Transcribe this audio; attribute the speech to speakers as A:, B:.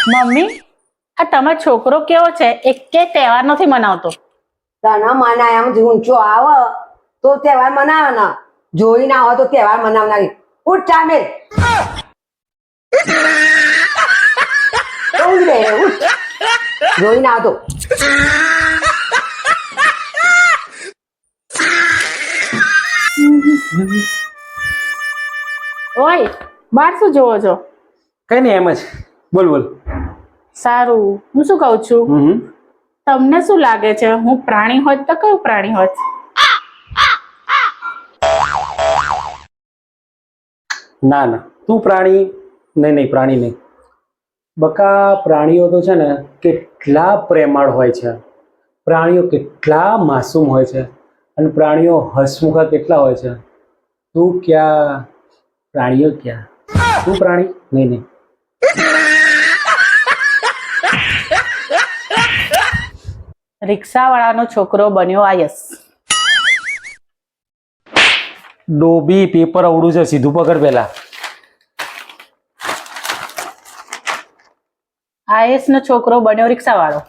A: Mummy, આ તમારો છોકરો કેવો છે? એકે તહેવાર નથી મનાવતો.
B: તને મનાય એમ ઊંચો આવે તો તહેવાર મનાવે ને, જોઈ ના આવે તો તહેવાર મનાવનારી. ઉઠ ચામેલ, ઉઠ રે, ઉઠ. જોઈ ના આવે તો
A: ઓય, બહાર શું જોવો છો?
C: કઈ નહીં, એમ જ. બોલ બોલ.
A: સારું, હું શું કહું છું, તમને શું લાગે છે હું પ્રાણી હોત તો કયું પ્રાણી હોત?
C: ના ના, તું પ્રાણી નહીં, પ્રાણી નહીં. બકા, પ્રાણીઓ તો છે ને કેટલા પ્રેમાળ હોય છે, પ્રાણીઓ કેટલા માસૂમ હોય છે, અને પ્રાણીઓ હસમુખા કેટલા હોય છે. તું ક્યાં, પ્રાણીઓ ક્યાં? તું પ્રાણી નહીં.
A: રિક્ષાવાળાનો છોકરો બન્યો આયસ.
C: ડોબી, પેપર અવડું છે, સીધું પકડ પેલા.
A: આયસ નો છોકરો બન્યો રિક્ષાવાળો.